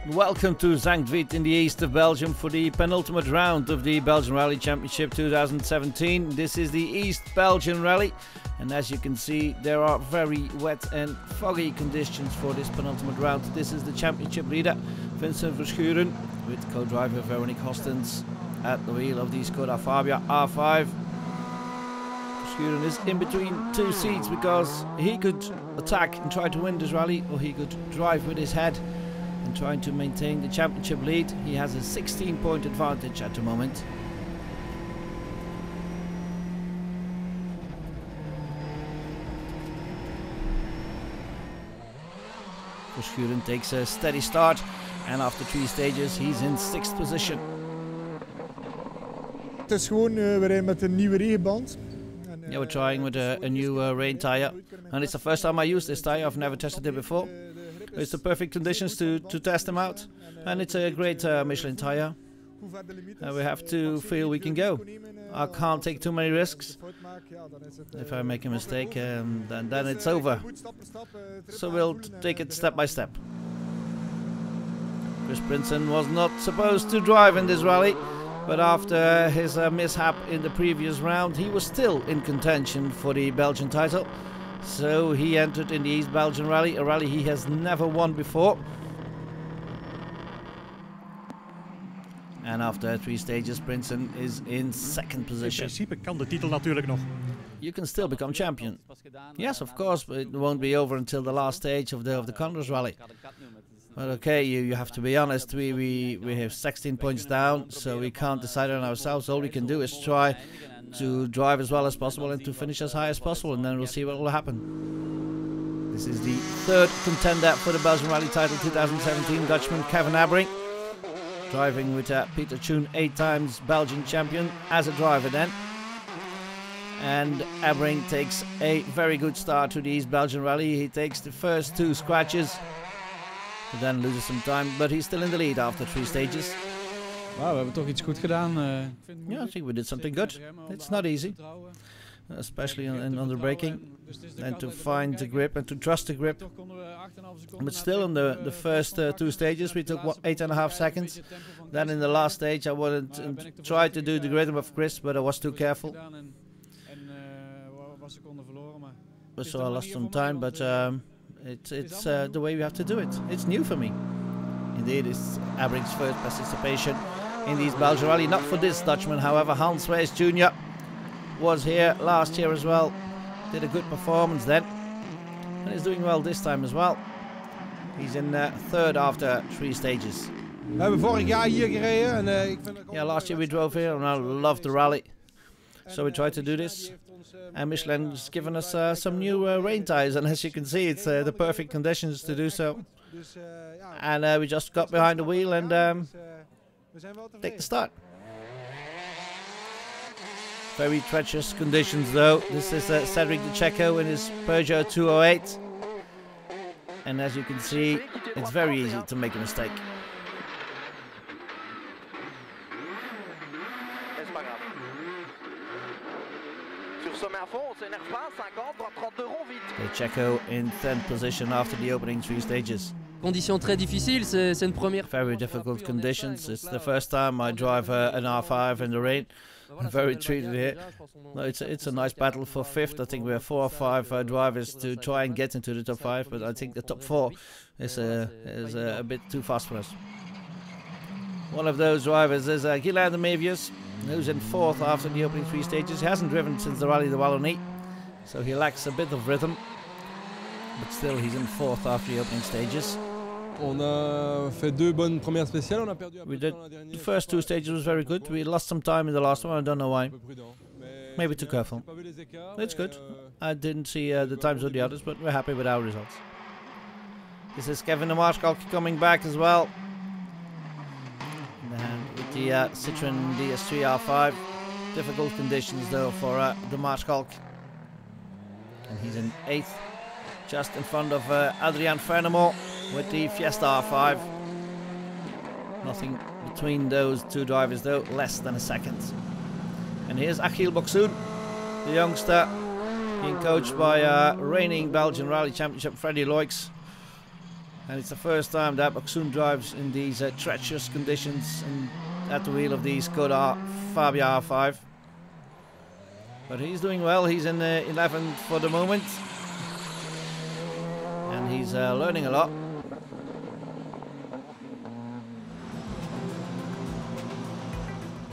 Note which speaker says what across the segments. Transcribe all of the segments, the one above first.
Speaker 1: Welcome to Zandvoort in the east of Belgium for the penultimate round of the Belgian Rally Championship 2017. This is the East Belgian Rally, and as you can see there are very wet and foggy conditions for this penultimate round. This is the championship leader Vincent Verschuren with co-driver Veronique Hostens at the wheel of the Skoda Fabia R5. Verschuren is in between two seats because he could attack and try to win this rally, or he could drive with his head and trying to maintain the championship lead. He has a 16-point advantage at the moment. Verschuren takes a steady start, and after 3 stages he's in 6th position.
Speaker 2: Het is gewoon weer met een nieuwe regenband.
Speaker 1: Yeah, we're trying with a new rain tire, and it's the first time I use this tire. I've never tested it before. It's the perfect conditions to test them out, and it's a great Michelin tire. We have to feel we can go. I can't take too many risks. If I make a mistake, then it's over. So we'll take it step by step. Chris Prinsen was not supposed to drive in this rally, but after his mishap in the previous round, he was still in contention for the Belgian title. So he entered in the East Belgian Rally, a rally he has never won before. And after 3 stages, Prinsen is in 2nd position.
Speaker 3: In principe kan de titel natuurlijk nog.
Speaker 1: You can still become champion. Yes, of course, but it won't be over until the last stage of the Condors Rally. But okay, you have to be honest. We have 16 points down, so we can't decide on ourselves. All we can do is try to drive as well as possible and to finish as high as possible, and then we'll see what will happen. This is the 3rd contender for the Belgian Rally title 2017, Dutchman Kevin Abbring, driving with Peter Tune, 8 times Belgian champion as a driver then. And Abbring takes a very good start to the East Belgian Rally. He takes the first 2 scratches, but then loses some time, but he's still in the lead after 3 stages.
Speaker 4: Wow, we hebben toch iets goed gedaan.
Speaker 1: Yeah, I think we did something good. It's not easy, especially on the braking, and to find the grip and to trust the grip. But still, in the first 2 stages, we took 8.5 seconds. Then in the last stage, I wanted to try to do the rhythm of Chris, but I was too careful. So I lost some time, but it's the way we have to do it. It's new for me. Indeed, it's Abbring's first participation in the East Belgian Rally. Not for this Dutchman, however. Hans Weijs Jr. was here last year as well. Did a good performance then. And he's doing well this time as well. He's in 3rd after 3 stages.
Speaker 2: We hebben vorig jaar hier gereden.
Speaker 1: Yeah, last year we drove here and I loved the rally. So we tried to do this. And Michelin has given us some new rain tires, and as you can see, it's the perfect conditions to do so. And we just got behind the wheel and take the start. Very treacherous conditions though. This is Cedric De Checo in his Peugeot 208. And as you can see, it's very easy to make a mistake. De Checo in 10th position after the opening 3 stages.
Speaker 5: Conditions très difficiles, c'est une première.
Speaker 1: Very difficult conditions. It's the first time I drive an R5 in the rain. I'm very treated here. No, it's a nice battle for 5th. I think we have 4 or 5 drivers to try and get into the top 5, but I think the top 4 is a bit too fast for us. One of those drivers is Guilain de Mevius, who's in 4th after the opening 3 stages. He hasn't driven since the Rally de Wallonie, so he lacks a bit of rhythm, but still he's in 4th after the opening stages.
Speaker 6: On a fait 2 bonnes premières spéciales, on a perdu
Speaker 1: we did. The first 2 stages was very good. We lost some time in the last one, I don't know why. Maybe too careful. It's good. I didn't see the times of the others, but we're happy with our results. This is Kevin de Maarschalk coming back as well. And with the Citroën DS3 R5. Difficult conditions though for de Maarschalk. And he's in 8th, just in front of Adrian Fernemo with the Fiesta R5. Nothing between those 2 drivers though, less than a second. And here's Achille Boxoen, the youngster, being coached by reigning Belgian Rally Championship Freddy Loix. And it's the first time that Boxoon drives in these treacherous conditions and at the wheel of the Skoda Fabia R5. But he's doing well. He's in 11th for the moment. And he's learning a lot.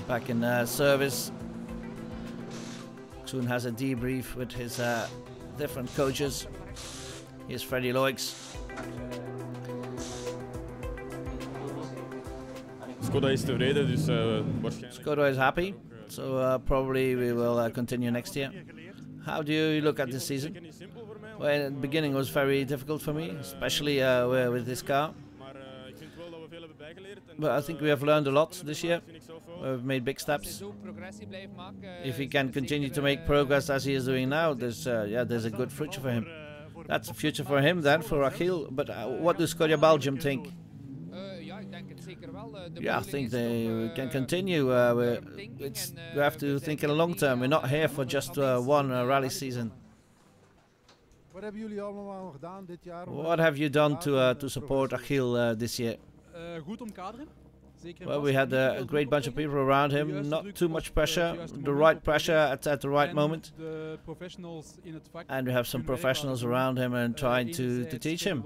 Speaker 1: Back in service. Boxoon has a debrief with his different coaches. Here's Freddy Loix.
Speaker 7: Skoda is tevreden, dus waarschijnlijk.
Speaker 1: Skoda is happy, so probably we will continue next year. How do you look at this season? Well, in the beginning was very difficult for me, especially with this car. But I think we have learned a lot this year. We've made big steps. If he can continue to make progress as he is doing now, there's a good future for him. That's a future for him then, for Achille. But what does Skoda Belgium think? Yeah, I think they can continue. We have to think in the long term. We're not here for just one rally season. What have you done to support Achille this year? Well, we had a great bunch of people around him, not too much pressure, the right pressure at the right moment. And we have some professionals around him and trying to teach him.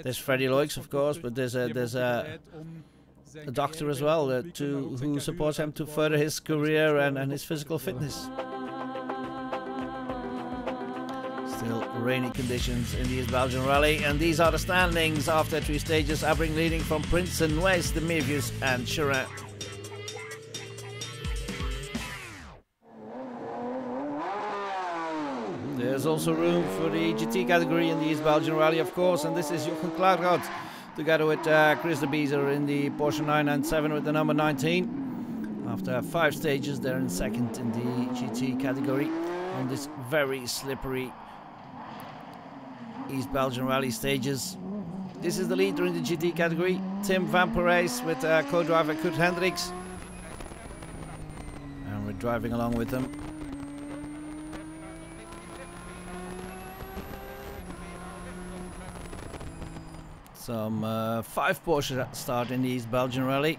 Speaker 1: There's Freddy Loix, of course, but there's a doctor as well who supports him to further his career and his physical fitness. Still rainy conditions in the East Belgian Rally, and these are the standings after 3 stages. Abrink leading from Princeton, West, the Mevius and Chirin. There's also room for the GT category in the East Belgian Rally, of course, and this is Jochen Klaargaard together with Chris de Beezer in the Porsche 997 with the number 19. After 5 stages, they're in 2nd in the GT category on this very slippery East Belgian Rally stages. This is the leader in the GT category, Tim van Parijs with co-driver Kurt Hendricks. And we're driving along with them. Some 5 Porsches at start in the East Belgian Rally.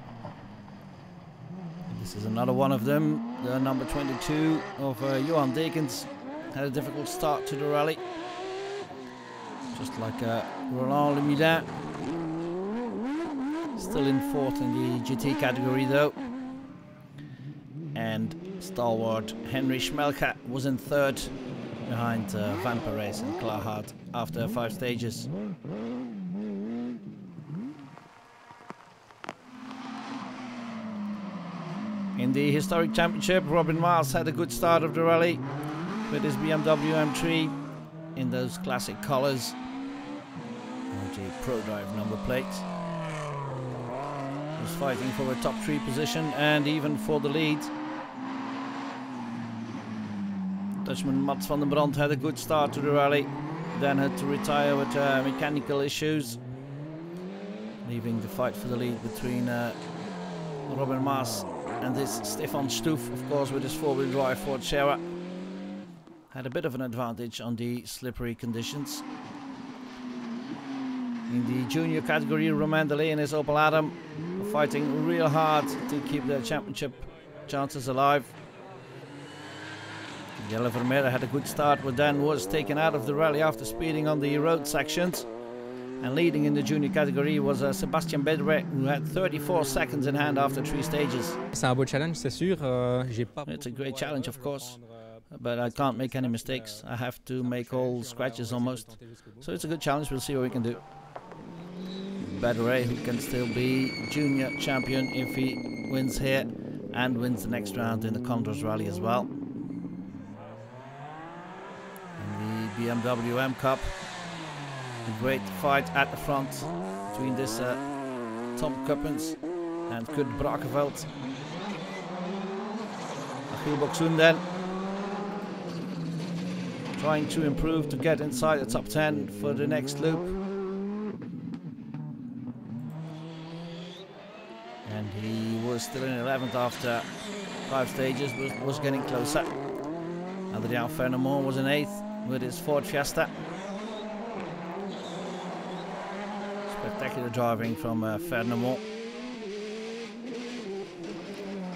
Speaker 1: This is another one of them, the number 22 of Johan Dekens. Had a difficult start to the rally. Just like Roland Lemilin. Still in 4th in the GT category though. And stalwart Henry Schmelke was in 3rd behind Van Parijs and Klaargaard after 5 stages. In the historic championship, Robin Maas had a good start of the rally with his BMW M3 in those classic colours. The Pro Drive number plate. Was fighting for a top 3 position and even for the lead. Dutchman Mats van den Brand had a good start to the rally, then had to retire with mechanical issues, leaving the fight for the lead between Robin Maas and this Stefan Stoof, of course, with his 4-wheel drive Ford Sierra. Had a bit of an advantage on the slippery conditions. In the junior category, Romain Delay and his Opel Adam are fighting real hard to keep their championship chances alive. Jelle Vermeer had a good start, but then was taken out of the rally after speeding on the road sections. And leading in the junior category was Sébastien Bedre, who had 34 seconds in hand after 3 stages.
Speaker 8: C'est un beau challenge, c'est sûr.
Speaker 1: It's a great challenge, of course, but I can't make any mistakes. I have to make all scratches almost. So it's a good challenge. We'll see what we can do. Bedre, who can still be junior champion if he wins here and wins the next round in the Condors Rally as well. In the BMW M Cup, a great fight at the front between this Tom Kuppens and Kurt Brakeveld. Achille Boxoen then trying to improve to get inside the top 10 for the next loop. And he was still in 11th after 5 stages, was getting closer. Adrien Fernemont was in 8th with his Ford Fiesta. Spectacular driving from Fernand.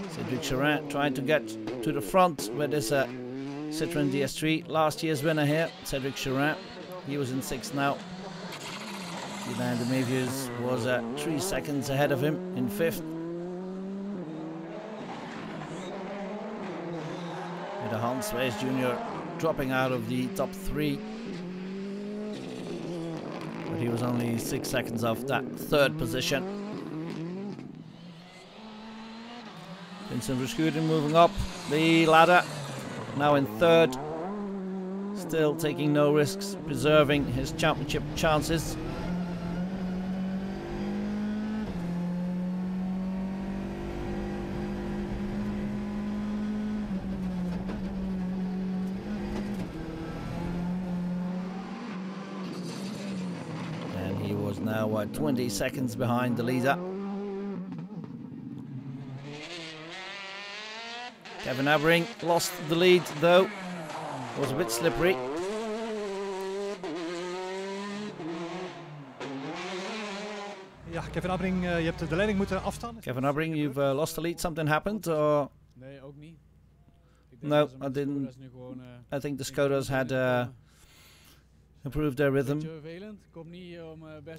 Speaker 1: Cedric Charin trying to get to the front with this Citroën DS3. Last year's winner here, Cedric Charin. He was in 6th now. Guilain de Mévius was 3 seconds ahead of him in 5th. With Hans Weijs Jr. dropping out of the top 3. But he was only 6 seconds off that 3rd position. Vincent Verschuren moving up the ladder, now in 3rd. Still taking no risks, preserving his championship chances. And he was now 20 seconds behind the leader. Kevin Abring lost the lead though, was a bit slippery.
Speaker 3: Ja, Kevin Abring, je hebt de leiding moeten afstaan.
Speaker 1: Kevin Abring, you've lost the lead. Something happened, or?
Speaker 4: Nee, ook niet.
Speaker 1: No, I didn't. I think the Skodas had improved their rhythm.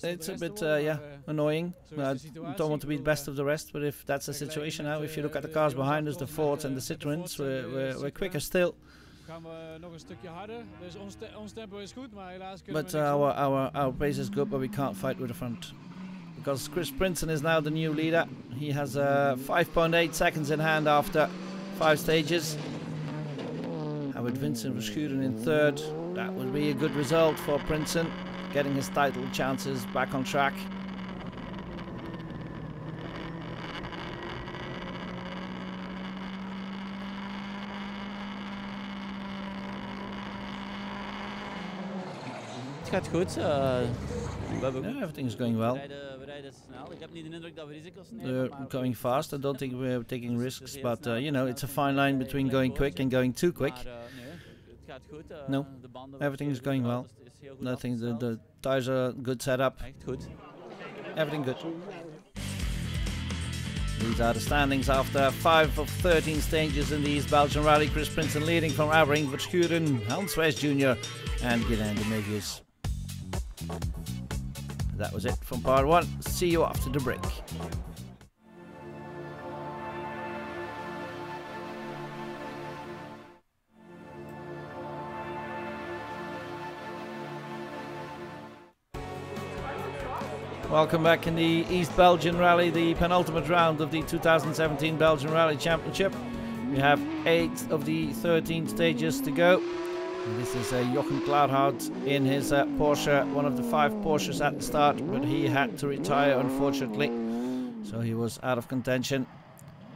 Speaker 1: It's a bit, yeah, annoying. I don't want to be the best of the rest, but if that's the situation now, if you look at the cars behind us, the Fords and the Citroëns, we're quicker still. But our pace is good, but we can't fight with the front. Because Chris Princeton is now the new leader. He has 5.8 seconds in hand after 5 stages. And with Vincent Verschuren in 3rd, that would be a good result for Princeton, getting his title chances back on track.
Speaker 8: Het gaat goed.
Speaker 1: Yeah, everything's going well. They're going fast. I don't think we're taking risks, but you know, it's a fine line between going quick and going too quick. No, everything is going well. Nothing. The tires are good setup. Everything good. These are the standings after 5 of 13 stages in the East Belgian Rally. Chris Princeton leading from Abring, Verschuren, Hans Weijs Jr. and Guilain de Mévius. That was it from part 1. See you after the break. Welcome back in the East Belgian Rally, the penultimate round of the 2017 Belgian Rally Championship. We have 8 of the 13 stages to go. And this is Jochen Klaarhout in his Porsche, one of the 5 Porsches at the start, but he had to retire unfortunately, so he was out of contention.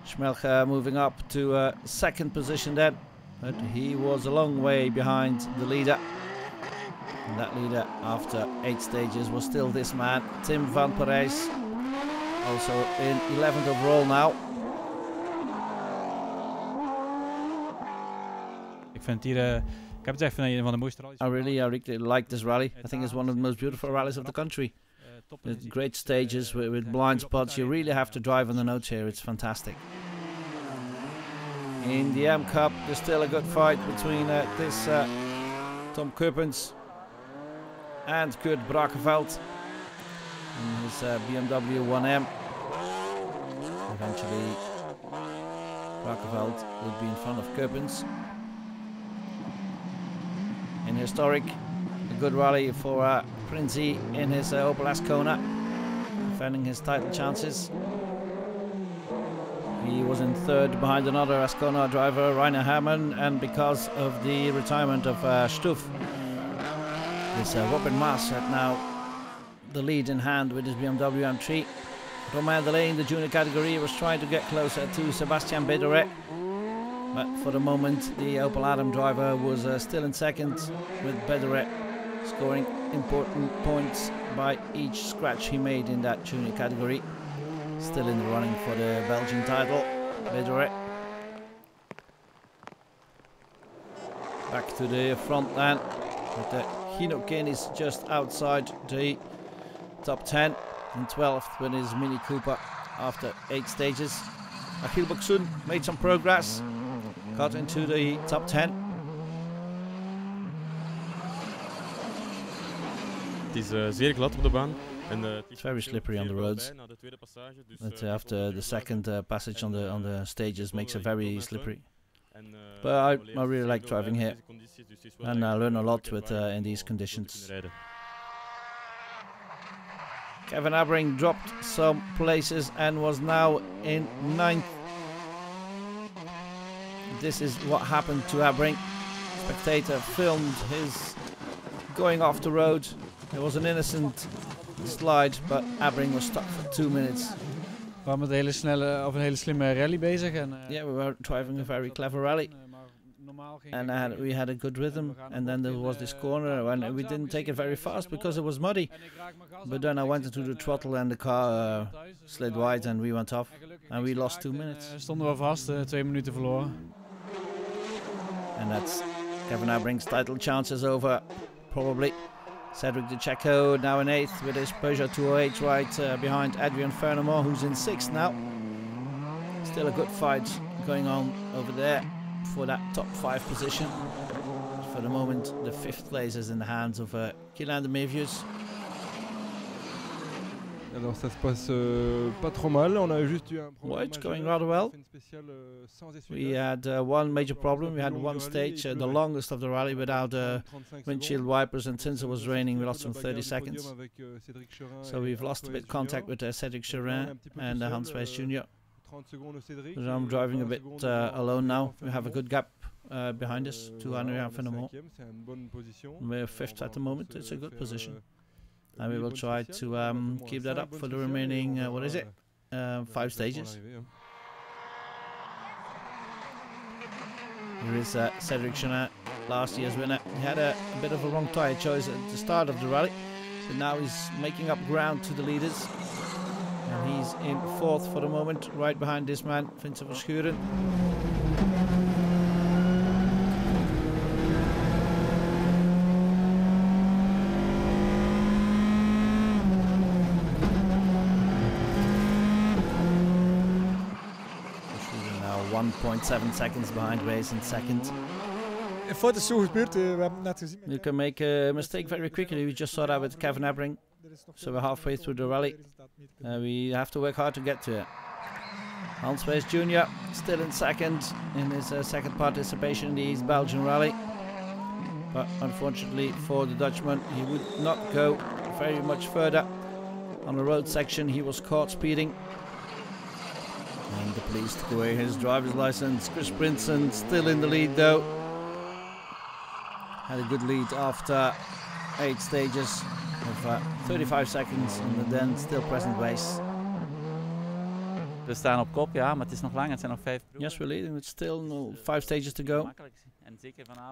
Speaker 1: Schmelcher moving up to 2nd position then, but he was a long way behind the leader. And that leader after 8 stages was still this man, Tim van Parijs, also in 11th overall now.
Speaker 4: Ik vind hier... Ik heb het echt een van de mooiste rallies.
Speaker 1: I really like this rally. I think it's one of the most beautiful rallies of the country. With great stages, with blind spots. You really have to drive on the notes here. It's fantastic. In the M Cup, there's still a good fight between this Tom Kuppens and Kurt Brakeveld in his BMW 1M. Eventually, Brakeveld would be in front of Kuppens. In historic, a good rally for Princey in his Opel Ascona, defending his title chances. He was in 3rd behind another Ascona driver, Rainer Hermann, and because of the retirement of Stuf, this Robin Maas had now the lead in hand with his BMW M3. Romain Delay in the junior category was trying to get closer to Sebastian Bederet. But for the moment, the Opel Adam driver was still in 2nd, with Bederet scoring important points by each scratch he made in that junior category. Still in the running for the Belgian title, Bederet. Back to the front then, but Hino Kin is just outside the top 10. in 12th with his Mini Cooper after 8 stages. Achil Boksun made some progress, got into the top 10.
Speaker 7: Het is zeer glad op de baan.
Speaker 1: It's very slippery on the roads. But after the second passage on the stages makes it very slippery. But I really like driving here, and I learn a lot with in these conditions. Kevin Abring dropped some places and was now in 9th. This is what happened to Abring. Spectator filmed his going off the road. It was an innocent slide, but Abring was stuck for 2 minutes.
Speaker 4: We waren met een hele slimme rally bezig.
Speaker 1: Yeah, we were driving a very clever rally. And we had a good rhythm, and then there was this corner, and we didn't take it very fast because it was muddy. But then I went into the throttle and the car slid wide and we went off, and we lost 2 minutes.
Speaker 4: Stonden we vast, 2 minuten verloren.
Speaker 1: And that's Kevin Abring's title chances over, probably. Cedric De Checo now in 8th with his Peugeot 208 right behind Adrian Fernamore, who's in 6th now. Still a good fight going on over there for that top 5 position. For the moment, the 5th place is in the hands of Kylian de Mevius.
Speaker 6: Alors ça se passe pas trop mal, on a juste eu un problème.
Speaker 1: Well, it's going rather well. We had one major problem. We had one stage, the longest of the rally, without windshield wipers, and since it was raining we lost some 30 seconds. So we've lost a bit contact with Cedric Cherin and Hans Wijs Jr. So I'm driving a bit alone now. We have a good gap behind us, 200 and Fenimore. We're 5th at the moment. It's a good position. And we will try to keep that up for the remaining, 5 stages. Here is Cedric Chenin, last year's winner. He had a bit of a wrong tyre choice at the start of the rally, but now he's making up ground to the leaders. And he's in 4th for the moment, right behind this man, Vincent Verschuren. Now 1.7 seconds behind Race in 2nd.
Speaker 2: In feite is zo gebeurd, we hebben het net gezien.
Speaker 1: You can make a mistake very quickly. We just saw that with Kevin Abring. So we're halfway through the rally. We have to work hard to get to it. Hans Wijs Jr. still in 2nd in his 2nd participation in the East Belgian rally. But unfortunately for the Dutchman, he would not go very much further. On the road section he was caught speeding. And the police took away his driver's license. Chris Brinson still in the lead though. Had a good lead after 8 stages of 35 seconds in the then still present race.
Speaker 8: We staan op kop, ja, maar het is nog lang. Het zijn nog 5 proeven.
Speaker 1: Yes, we're leading. It's still 5 stages to go.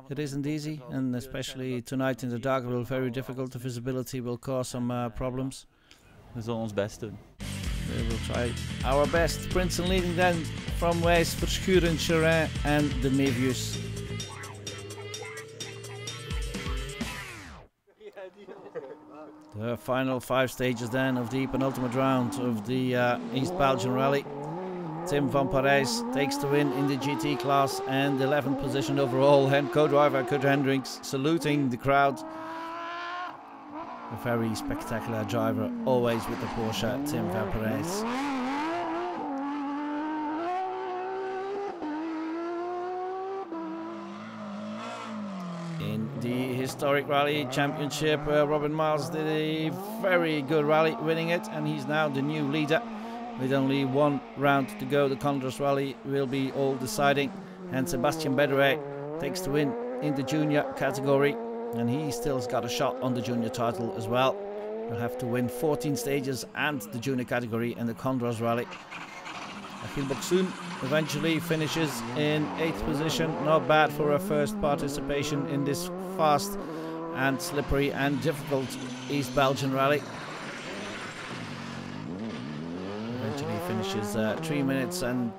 Speaker 1: It isn't easy, and especially tonight in the dark it will be very difficult. The visibility will cause some problems.
Speaker 8: We zullen ons best doen.
Speaker 1: We will try our best. Princeton leading then from Wijs, Verschuren, Cherin and De Mevius. The final 5 stages then of the penultimate round of the East Belgian Rally. Tim van Parijs takes the win in the GT class and 11th position overall, and co-driver Kurt Hendricks saluting the crowd. A very spectacular driver, always with the Porsche, Tim van Parijs. In the historic rally championship, Robin Miles did a very good rally, winning it, and he's now the new leader. With only 1 round to go, the Condors Rally will be all deciding, and Sebastian Bedouet takes the win in the junior category, and he still's got a shot on the junior title as well. He'll have to win 14 stages and the junior category in the Condors Rally. Achil Boksun eventually finishes in 8th position. Not bad for a first participation in this fast and slippery and difficult East Belgian rally. Eventually finishes 3 minutes and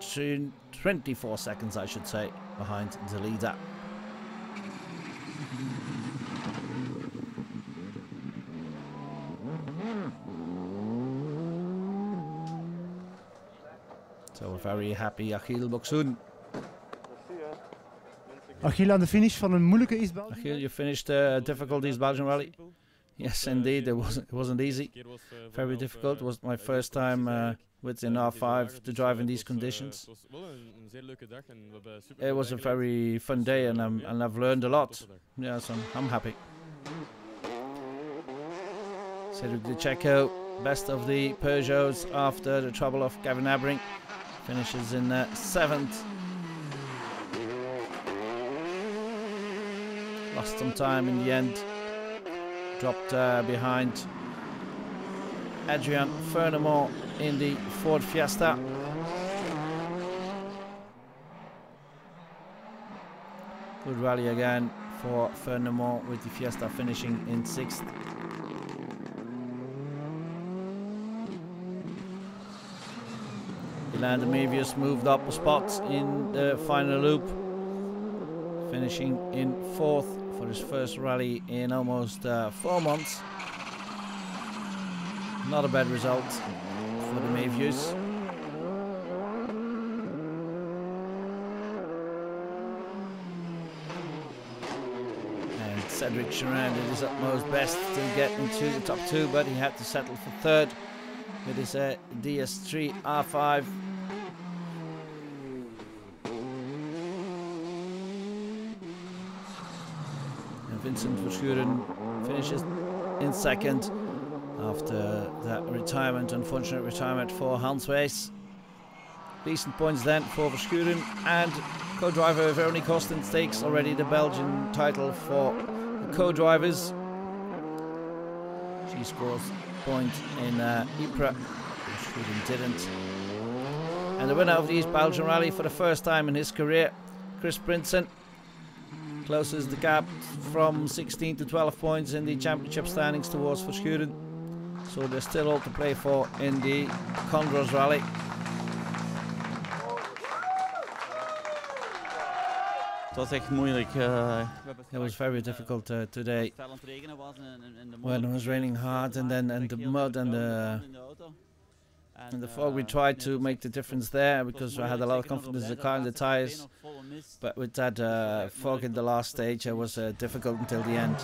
Speaker 1: 24 seconds, I should say, behind the leader. So we're very happy Achille Boksoen.
Speaker 3: Achille aan de finish van een moeilijke East Belgian.
Speaker 1: Achille, you finished a difficult East Belgian rally. Yes, indeed, it wasn't easy. Very difficult. It was my first time within R5 to drive in these conditions. It was a very fun day, and I've learned a lot. Yeah, so I'm happy. Cedric De Checo, best of the Peugeots after the trouble of Gavin Abrink, finishes in 7th. Lost some time in the end. Dropped behind Adrian Furnemont in the Ford Fiesta. Good rally again for Furnemont, with the Fiesta finishing in 6th. Dylan Demevius moved up a spot in the final loop, finishing in 4th for his first rally in almost 4 months. Not a bad result for the Mayviews. And Cedric Charan did his utmost best to get into the top 2, but he had to settle for 3rd with his DS3 R5. Vincent Verschuren finishes in 2nd after that unfortunate retirement for Hans Wees. Decent points then for Verschuren, and co-driver Veronique Hosten takes already the Belgian title for the co-drivers. She scores a point in Ypres, Verschuren didn't. And the winner of the East Belgian Rally for the first time in his career, Chris Prinsen, closes the gap from 16 to 12 points in the championship standings towards Verschuren. So there's still all to play for in the Condros Rally.
Speaker 8: Het was echt moeilijk.
Speaker 1: It was very difficult today when it was raining hard, and the mud and the fog. We tried to make the difference there because I had a lot of confidence in the car and the tires, but with that fog in the last stage, it was difficult until the end.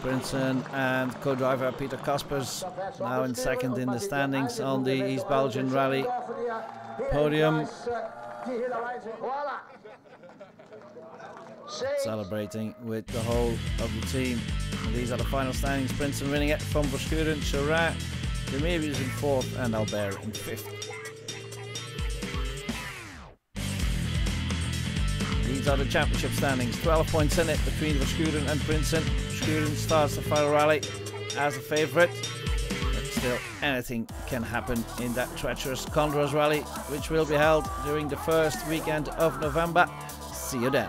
Speaker 1: Prinsen and co-driver Peter Kaspers now in 2nd in the standings on the East Belgian Rally podium, celebrating with the whole of the team. And these are the final standings. Prinsen winning it from Verschuren, Charan, Demevius in 4th, and Albert in 5th. These are the championship standings. 12 points in it between Verschuren and Prinsen. Verschuren starts the final rally as a favourite, but still anything can happen in that treacherous Condros Rally, which will be held during the first weekend of November. See you then.